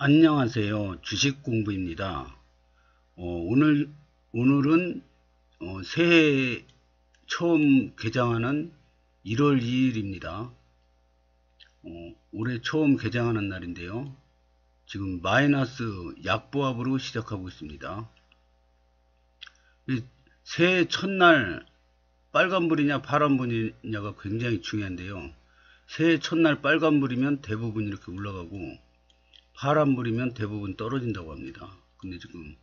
안녕하세요. 주식공부입니다. 오늘은 새해 처음 개장하는 1월 2일입니다. 올해 처음 개장하는 날인데요. 지금 마이너스 약보합으로 시작하고 있습니다. 새해 첫날 빨간불이냐 파란불이냐가 굉장히 중요한데요. 새해 첫날 빨간불이면 대부분 이렇게 올라가고 파란불이면 대부분 떨어진다고 합니다. 근데 지금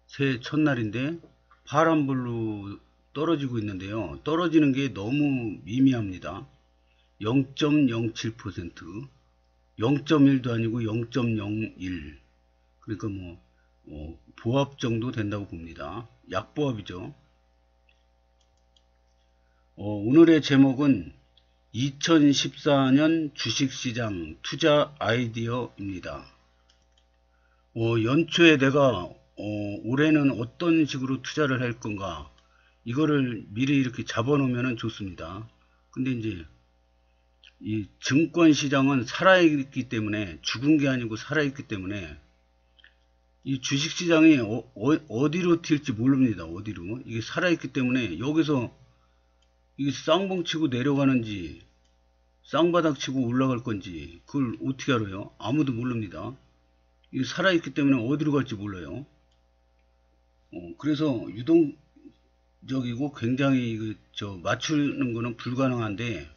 새해 첫날인데 파란불로 떨어지고 있는데요. 떨어지는 게 너무 미미합니다. 0.07%, 0.1도 아니고 0.01. 그러니까 보합 정도 된다고 봅니다. 약보합이죠. 오늘의 제목은 2014년 주식시장 투자 아이디어입니다. 연초에 내가 올해는 어떤 식으로 투자를 할 건가, 이거를 미리 이렇게 잡아놓으면 좋습니다. 근데 이제 이 증권시장은 살아있기 때문에, 죽은 게 아니고 살아있기 때문에 이 주식시장이 어디로 튈지 모릅니다. 어디로. 이게 살아있기 때문에 여기서 이게 쌍봉 치고 내려가는지 쌍바닥 치고 올라갈 건지 그걸 어떻게 알아요? 아무도 모릅니다. 이게 살아있기 때문에 어디로 갈지 몰라요. 그래서 유동적이고 굉장히 맞추는 거는 불가능한데,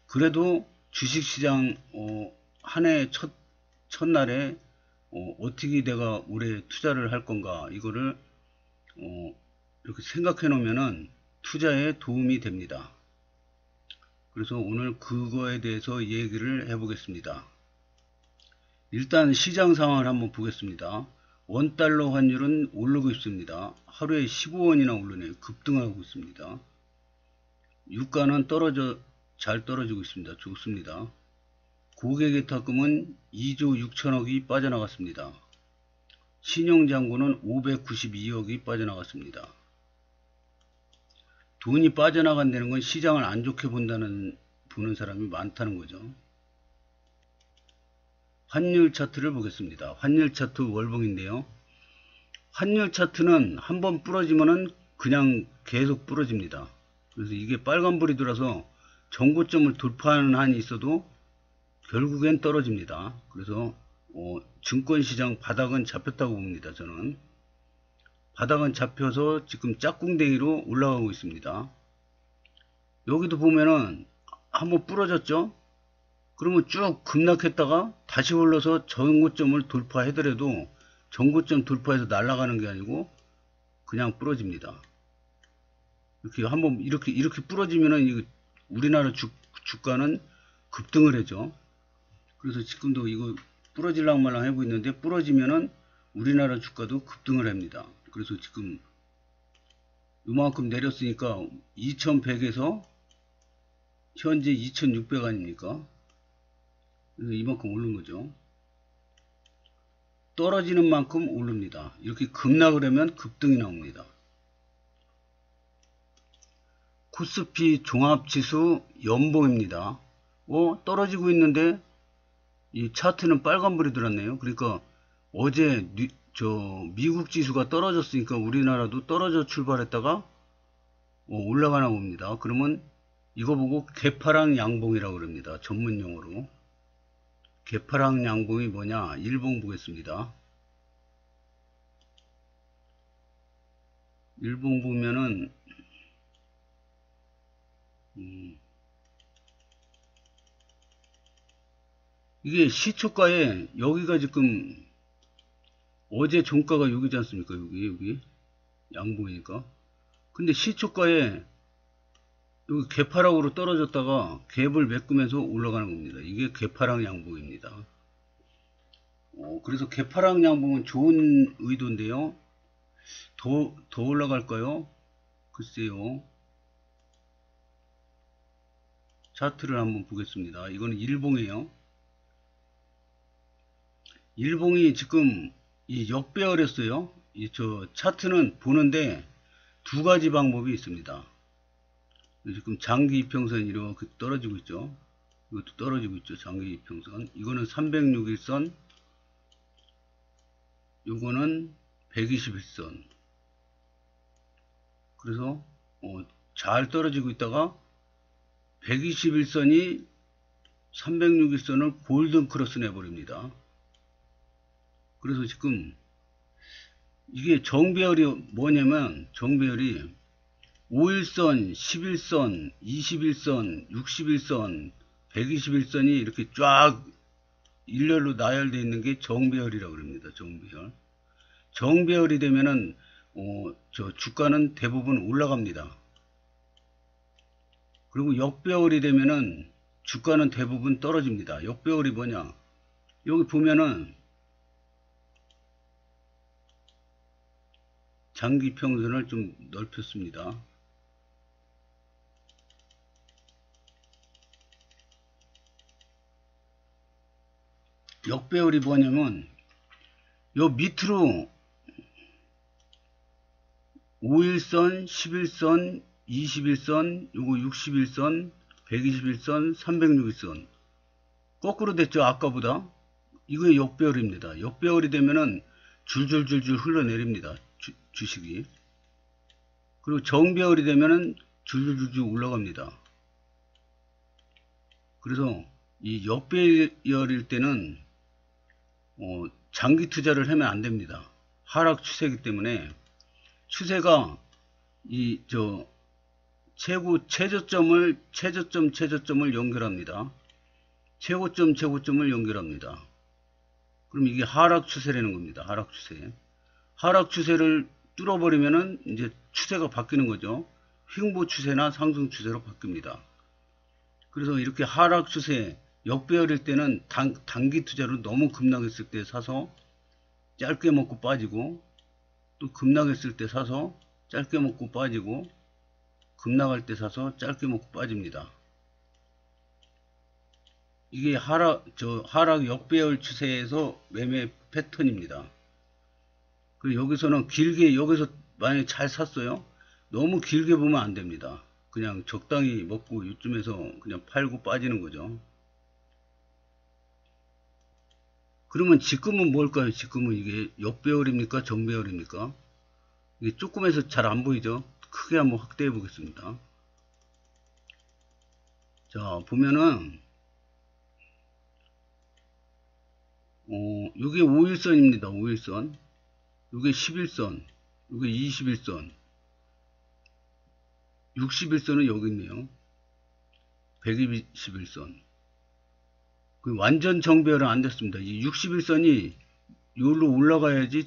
그래도 주식시장 한 해 첫날에 어떻게 내가 올해 투자를 할 건가, 이거를 이렇게 생각해 놓으면은 투자에 도움이 됩니다. 그래서 오늘 그거에 대해서 얘기를 해 보겠습니다. 일단 시장 상황을 한번 보겠습니다. 원달러 환율은 오르고 있습니다. 하루에 15원이나 오르네요. 급등하고 있습니다. 유가는 잘 떨어지고 있습니다. 좋습니다. 고객예탁금은 2조 6천억이 빠져나갔습니다. 신용잔고는 592억이 빠져나갔습니다. 돈이 빠져나간다는 건 시장을 안 좋게 보는 사람이 많다는 거죠. 환율 차트를 보겠습니다. 환율 차트 월봉인데요. 환율 차트는 한번 부러지면은 그냥 계속 부러집니다. 그래서 이게 빨간불이 들어서 정고점을 돌파하는 한이 있어도 결국엔 떨어집니다. 그래서 증권시장 바닥은 잡혔다고 봅니다. 저는 바닥은 잡혀서 지금 짝꿍댕이로 올라가고 있습니다. 여기도 보면은 한번 부러졌죠. 그러면 쭉 급락했다가 다시 올라서 정고점을 돌파하더라도 정고점 돌파해서 날아가는 게 아니고 그냥 부러집니다. 이렇게 한번 이렇게 부러지면은 우리나라 주가는 급등을 해죠. 그래서 지금도 이거 부러질랑 말랑 하고 있는데, 부러지면은 우리나라 주가도 급등을 합니다. 그래서 지금 이만큼 내렸으니까 2100에서 현재 2600 아닙니까? 그래서 이만큼 오른 거죠. 떨어지는 만큼 오릅니다. 이렇게 급락을 하면 급등이 나옵니다. 코스피 종합지수 연봉입니다. 떨어지고 있는데 이 차트는 빨간불이 들었네요. 그러니까 어제 미국 지수가 떨어졌으니까 우리나라도 떨어져 출발했다가 올라가나 봅니다. 그러면 이거 보고 개파랑 양봉이라고 그럽니다. 전문 용어로. 개파랑 양봉이 뭐냐? 일봉 보겠습니다. 일봉 보면은 이게 시초가에 여기가 지금 어제 종가가 여기지 않습니까? 여기 양봉이니까. 근데 시초가에 여기 개파락으로 떨어졌다가 갭을 메꾸면서 올라가는 겁니다. 이게 개파락 양봉입니다. 그래서 개파락 양봉은 좋은 의도인데요. 더 올라갈까요? 글쎄요. 차트를 한번 보겠습니다. 이거는 일봉이에요. 일봉이 지금 역배열했어요. 차트는 보는데 두 가지 방법이 있습니다. 지금 장기 이평선이 이렇게 떨어지고 있죠. 이것도 떨어지고 있죠. 장기 이평선. 이거는 306일선, 요거는 121선. 그래서 잘 떨어지고 있다가 121선이 306일선을 골든 크로스 내버립니다. 그래서 지금 이게 정배열이 뭐냐면, 정배열이 5일선, 11선, 21선, 61선, 121선이 이렇게 쫙 일렬로 나열되어 있는 게 정배열이라고 합니다. 정배열. 정배열이 되면은 저 주가는 대부분 올라갑니다. 그리고 역배열이 되면은 주가는 대부분 떨어집니다. 역배열이 뭐냐? 여기 보면은 장기 평선을 좀 넓혔습니다. 역배열이 뭐냐면 요 밑으로 5일선, 11선, 21선, 요거 61선, 121선, 306일선 거꾸로 됐죠. 아까보다. 이거 역배열입니다. 역배열이 되면은 줄줄줄줄 흘러내립니다. 주식이. 그리고 정배열이 되면은 줄줄줄줄 올라갑니다. 그래서 이 역배열일 때는 장기 투자를 하면 안 됩니다. 하락 추세이기 때문에 추세가 최저점을 연결합니다. 최고점을 연결합니다. 그럼 이게 하락 추세라는 겁니다. 하락 추세. 하락 추세를 뚫어버리면은 이제 추세가 바뀌는 거죠. 횡보 추세나 상승 추세로 바뀝니다. 그래서 이렇게 하락 추세, 역배열일 때는 단기 투자로 너무 급락했을 때 사서 짧게 먹고 빠지고, 또 급락했을 때 사서 짧게 먹고 빠지고, 급락할 때 사서 짧게 먹고 빠집니다. 이게 하락 역배열 추세에서 매매 패턴입니다. 그리고 여기서는 길게, 여기서 만약에 잘 샀어요? 너무 길게 보면 안 됩니다. 그냥 적당히 먹고 이쯤에서 그냥 팔고 빠지는 거죠. 그러면 지금은 뭘까요? 지금은 이게 역배열입니까? 정배열입니까? 이게 조금해서 잘 안 보이죠? 크게 한번 확대해 보겠습니다. 자, 보면은 이게 5일선입니다. 5일선. 이게 11선. 이게 21선. 61선은 여기 있네요. 121선. 완전 정배열은 안 됐습니다. 이 61선이 여기로 올라가야지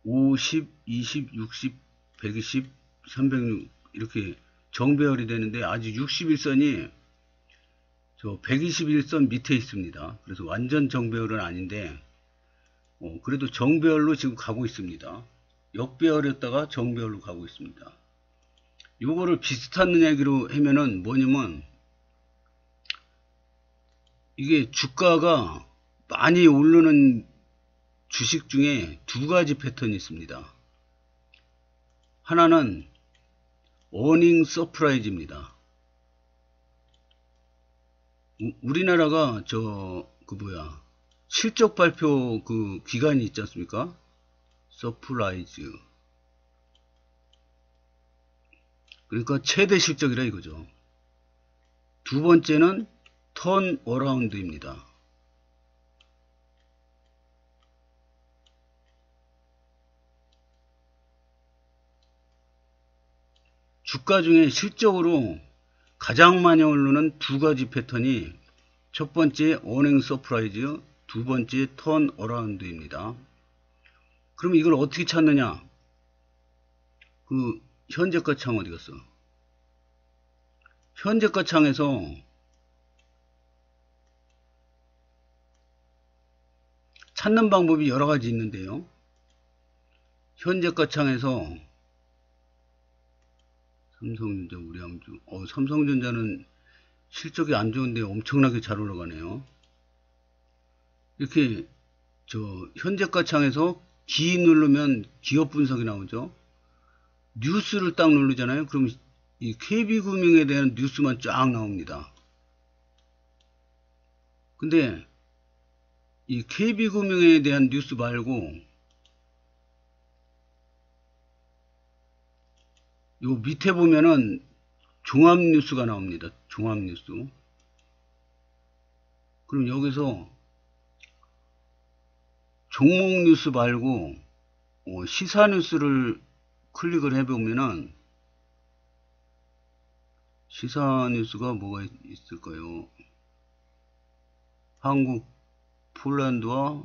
50, 20, 60, 120, 306 이렇게 정배열이 되는데 아직 61선이 저 121선 밑에 있습니다. 그래서 완전 정배열은 아닌데 그래도 정배열로 지금 가고 있습니다. 역배열이었다가 정배열로 가고 있습니다. 요거를 비슷한 얘기로 하면은 뭐냐면, 이게 주가가 많이 오르는 주식 중에 두 가지 패턴이 있습니다. 하나는 어닝 서프라이즈입니다. 우리나라가 실적 발표 그 기간이 있지 않습니까? 서프라이즈. 그러니까 최대 실적이라 이거죠. 두 번째는 턴 어라운드입니다. 주가 중에 실적으로 가장 많이 오르는 두 가지 패턴이 첫 번째 어닝 서프라이즈, 두 번째 턴 어라운드입니다. 그럼 이걸 어떻게 찾느냐? 그 현재가 창 어디 갔어? 현재가 창에서 찾는 방법이 여러 가지 있는데요. 현재가 창에서 삼성전자, 우리함주. 삼성전자는 실적이 안 좋은데 엄청나게 잘 올라가네요. 이렇게 현재가 창에서 기 누르면 기업 분석이 나오죠. 뉴스를 딱 누르잖아요. 그럼 이 KB금융에 대한 뉴스만 쫙 나옵니다. 근데 이 KB금융에 대한 뉴스 말고 요 밑에 보면은 종합뉴스가 나옵니다. 종합뉴스. 그럼 여기서 종목뉴스 말고 시사뉴스를 클릭을 해보면은 시사뉴스가 뭐가 있을까요? 한국 폴란드와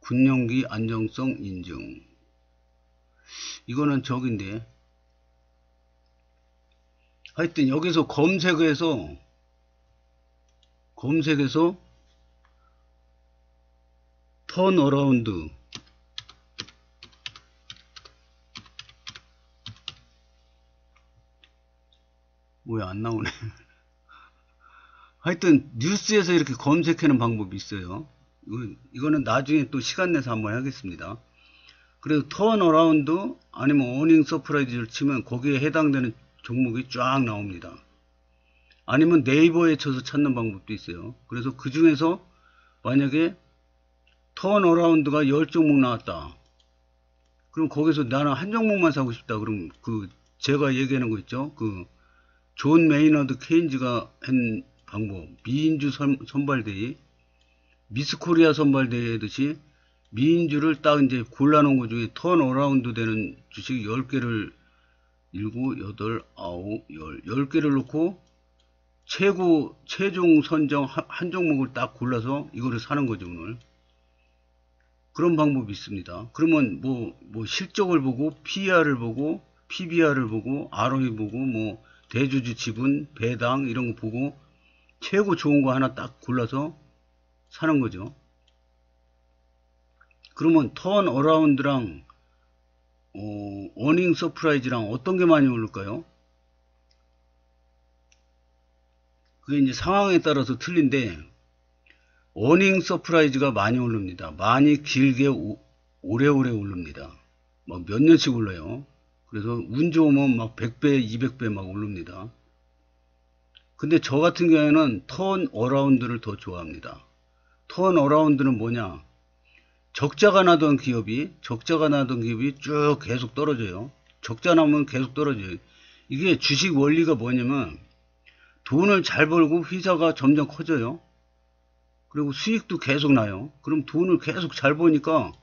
군용기 안정성 인증. 이거는 저긴데. 하여튼 여기서 검색해서 턴어라운드 뭐야 안 나오네. 하여튼 뉴스에서 이렇게 검색하는 방법이 있어요. 이거는 나중에 또 시간 내서 한번 하겠습니다. 그래서 턴어라운드 아니면 어닝 서프라이즈를 치면 거기에 해당되는 종목이 쫙 나옵니다. 아니면 네이버에 쳐서 찾는 방법도 있어요. 그래서 그 중에서 만약에 턴어라운드가 10종목 나왔다. 그럼 거기서 나는 한 종목만 사고 싶다. 그럼 그 제가 얘기하는 거 있죠. 그 존 메이너드 케인즈가 한 방법, 미인주 선발대회, 미스코리아 선발대회 하듯이 미인주를 딱 이제 골라놓은 것 중에 턴어라운드 되는 주식 10개를 7, 8, 9, 10개를 놓고 최종 선정 한 종목을 딱 골라서 이거를 사는 거죠, 오늘. 그런 방법이 있습니다. 그러면 뭐 실적을 보고, PER을 보고, PBR을 보고, ROE 보고, 뭐 대주주 지분, 배당 이런 거 보고 최고 좋은 거 하나 딱 골라서 사는 거죠. 그러면 턴 어라운드랑 어닝 서프라이즈랑 어떤 게 많이 오를까요? 그게 이제 상황에 따라서 틀린데 어닝 서프라이즈가 많이 오릅니다. 많이 길게 오래오래 오릅니다. 막 몇 년씩 올라요. 그래서 운 좋으면 막 100배, 200배 막 오릅니다. 근데 저 같은 경우에는 턴 어라운드를 더 좋아합니다. 턴 어라운드는 뭐냐? 적자가 나던 기업이 쭉 계속 떨어져요. 적자 나면 계속 떨어져요. 이게 주식 원리가 뭐냐면 돈을 잘 벌고 회사가 점점 커져요. 그리고 수익도 계속 나요. 그럼 돈을 계속 잘 버니까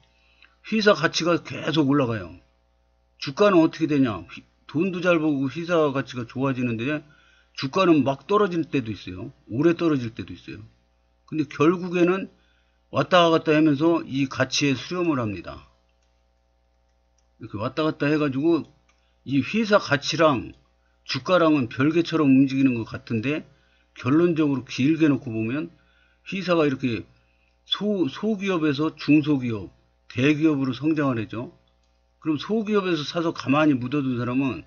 회사 가치가 계속 올라가요. 주가는 어떻게 되냐? 돈도 잘 벌고 회사 가치가 좋아지는데 주가는 막 떨어질 때도 있어요. 오래 떨어질 때도 있어요. 근데 결국에는 왔다 갔다 하면서 이 가치에 수렴을 합니다. 이렇게 왔다 갔다 해가지고 이 회사 가치랑 주가랑은 별개처럼 움직이는 것 같은데 결론적으로 길게 놓고 보면 회사가 이렇게 소기업에서 중소기업, 대기업으로 성장을 했죠. 그럼 소기업에서 사서 가만히 묻어둔 사람은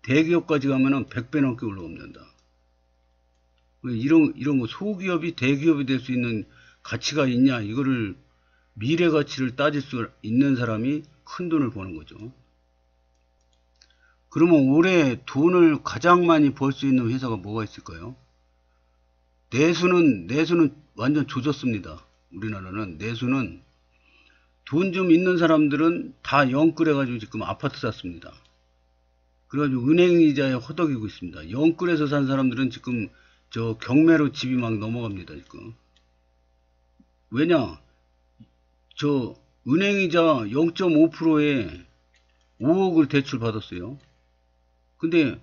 대기업까지 가면은 100배 넘게 올라옵니다. 이런 거 소기업이 대기업이 될 수 있는 가치가 있냐, 이거를 미래 가치를 따질 수 있는 사람이 큰 돈을 버는 거죠. 그러면 올해 돈을 가장 많이 벌 수 있는 회사가 뭐가 있을까요? 내수는 완전 조졌습니다. 우리나라는 내수는 돈 좀 있는 사람들은 다 영끌해가지고 지금 아파트 샀습니다. 그래가지고 은행이자에 허덕이고 있습니다. 영끌해서 산 사람들은 지금 저 경매로 집이 막 넘어갑니다. 지금. 왜냐? 저 은행이자 0.5%에 5억을 대출 받았어요. 근데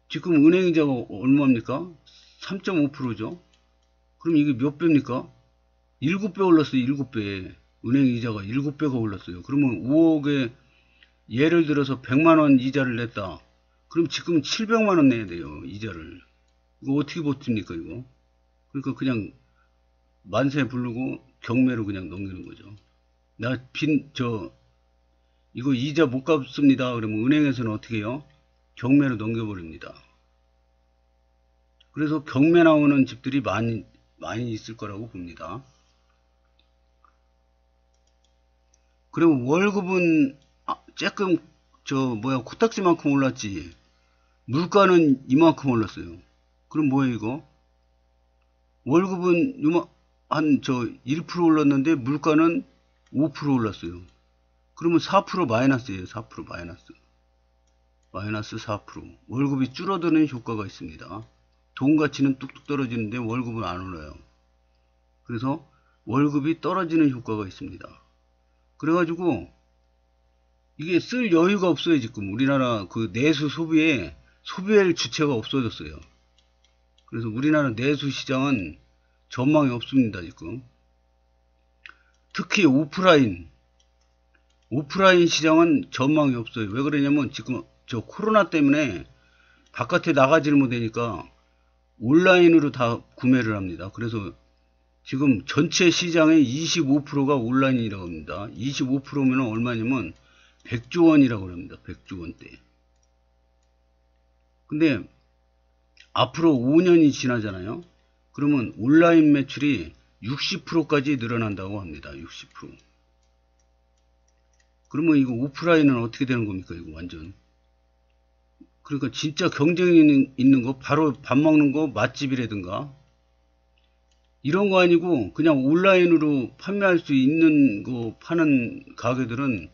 지금 은행이자가 얼마입니까? 3.5%죠. 그럼 이게 몇 배입니까? 7배 올랐어요. 7배. 은행이자가 7배가 올랐어요. 그러면 5억에 예를 들어서 100만원 이자를 냈다. 그럼 지금 700만원 내야 돼요. 이자를. 이거 어떻게 버팁니까 이거? 그러니까 그냥 만세 부르고 경매로 그냥 넘기는 거죠. 이거 이자 못 갚습니다. 그러면 은행에서는 어떻게 해요? 경매로 넘겨버립니다. 그래서 경매 나오는 집들이 많이 있을 거라고 봅니다. 그리고 월급은 조금 코딱지만큼 올랐지 물가는 이만큼 올랐어요. 그럼 뭐예요 이거? 월급은 한 1% 올랐는데 물가는 5% 올랐어요. 그러면 4% 마이너스예요. 4% 마이너스. 마이너스 4%. 월급이 줄어드는 효과가 있습니다. 돈 가치는 뚝뚝 떨어지는데 월급은 안 올라요. 그래서 월급이 떨어지는 효과가 있습니다. 그래가지고 이게 쓸 여유가 없어요. 지금 우리나라 그 내수 소비에 소비할 주체가 없어졌어요. 그래서 우리나라 내수 시장은 전망이 없습니다. 지금 특히 오프라인 시장은 전망이 없어요. 왜 그러냐면 지금 저 코로나 때문에 바깥에 나가지를 못하니까 온라인으로 다 구매를 합니다. 그래서 지금 전체 시장의 25%가 온라인이라고 합니다. 25%면 얼마냐면 100조 원이라고 합니다. 100조 원대. 근데 앞으로 5년이 지나잖아요. 그러면 온라인 매출이 60%까지 늘어난다고 합니다. 60%. 그러면 이거 오프라인은 어떻게 되는 겁니까? 이거 완전. 그러니까 진짜 경쟁이 있는 거, 바로 밥 먹는 거, 맛집이라든가 이런 거 아니고 그냥 온라인으로 판매할 수 있는 거 파는 가게들은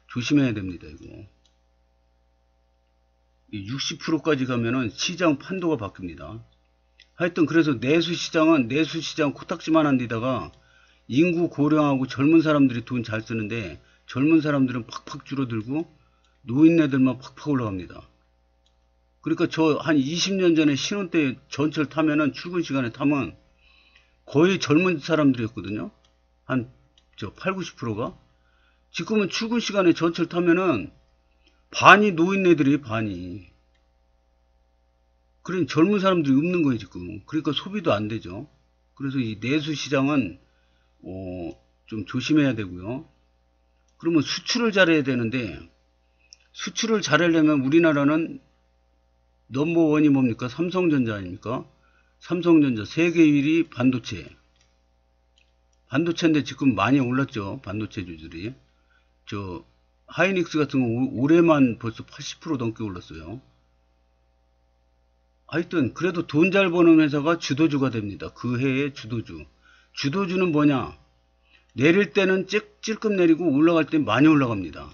조심해야 됩니다. 이거 60%까지 가면은 시장 판도가 바뀝니다. 하여튼 그래서 내수시장 코딱지만한 데다가 인구 고령하고 젊은 사람들이 돈 잘 쓰는데 젊은 사람들은 팍팍 줄어들고 노인네들만 팍팍 올라갑니다. 그러니까 저 한 20년 전에 신혼 때 전철 타면은 출근 시간에 타면 거의 젊은 사람들이었거든요. 한 8, 90%가. 지금은 출근 시간에 전철 타면은 반이 노인네들이 반이. 그러니 젊은 사람들이 없는 거예요, 지금. 그러니까 소비도 안 되죠. 그래서 이 내수 시장은 좀 조심해야 되고요. 그러면 수출을 잘해야 되는데 수출을 잘하려면 우리나라는 넘버원이 뭡니까? 삼성전자 아닙니까? 삼성전자 세계 1위 반도체. 반도체인데 지금 많이 올랐죠. 반도체주들이. 하이닉스 같은 거 올해만 벌써 80% 넘게 올랐어요. 하여튼 그래도 돈 잘 버는 회사가 주도주가 됩니다. 그 해의 주도주. 주도주는 뭐냐? 내릴 때는 찔끔 내리고 올라갈 때 많이 올라갑니다.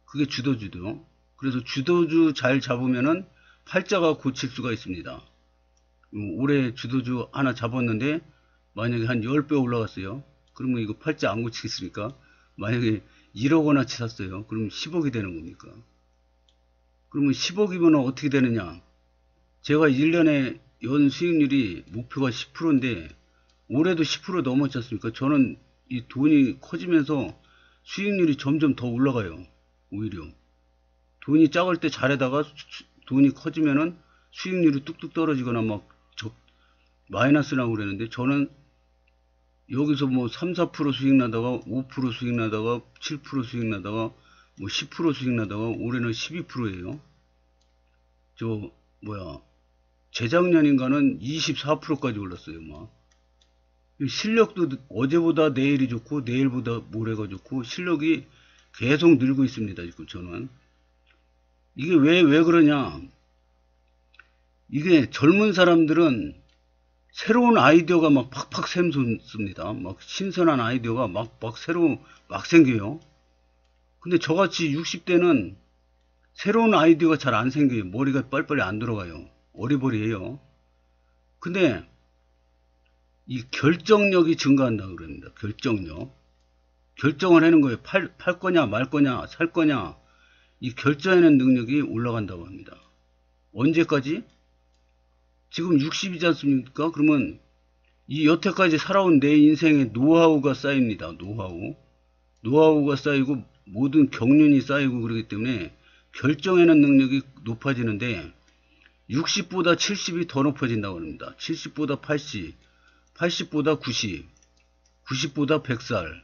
그게 주도주죠. 그래서 주도주 잘 잡으면은 팔자가 고칠 수가 있습니다. 올해 주도주 하나 잡았는데 만약에 한 10배 올라갔어요. 그러면 이거 팔자 안 고치겠습니까? 만약에 1억 원어치 샀어요. 그럼 10억이 되는 겁니까? 그러면 10억이면 어떻게 되느냐? 제가 1년에 연 수익률이 목표가 10%인데 올해도 10% 넘었지 않습니까? 저는 이 돈이 커지면서 수익률이 점점 더 올라가요. 오히려 돈이 작을 때 잘하다가 돈이 커지면은 수익률이 뚝뚝 떨어지거나 막 마이너스 나고 그러는데 저는 여기서 뭐 3, 4% 수익 나다가 5% 수익 나다가 7% 수익 나다가 뭐 10% 수익 나다가 올해는 12%예요. 재작년인가는 24%까지 올랐어요. 막 실력도 어제보다 내일이 좋고 내일보다 모레가 좋고 실력이 계속 늘고 있습니다. 지금 저는 이게 왜 그러냐? 이게 젊은 사람들은 새로운 아이디어가 막 팍팍 샘솟습니다. 막 신선한 아이디어가 막 생겨요. 근데 저같이 60대는 새로운 아이디어가 잘 안 생겨요. 머리가 빨리빨리 안 들어가요. 어리버리해요. 근데 이 결정력이 증가한다 그럽니다. 결정력. 결정을 하는 거예요. 팔 거냐 말 거냐 살 거냐 이 결정하는 능력이 올라간다고 합니다. 언제까지? 지금 60이지 않습니까? 그러면 이 여태까지 살아온 내 인생의 노하우가 쌓입니다. 노하우가 쌓이고 모든 경륜이 쌓이고 그러기 때문에 결정하는 능력이 높아지는데 60보다 70이 더 높아진다고 합니다. 70보다 80, 80보다 90, 90보다 100살.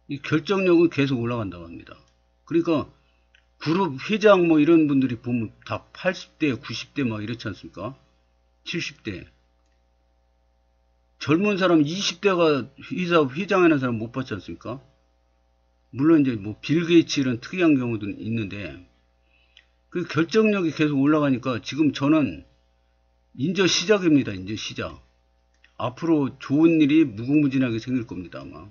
이 결정력은 계속 올라간다고 합니다. 그러니까 그룹 회장 뭐 이런 분들이 보면 다 80대, 90대 막 이렇지 않습니까? 70대. 젊은 사람 20대가 회사 회장하는 사람 못 봤지 않습니까? 물론 이제 뭐 빌 게이츠 이런 특이한 경우도 있는데 그 결정력이 계속 올라가니까 지금 저는 이제 시작입니다. 이제 시작. 앞으로 좋은 일이 무궁무진하게 생길 겁니다, 아마.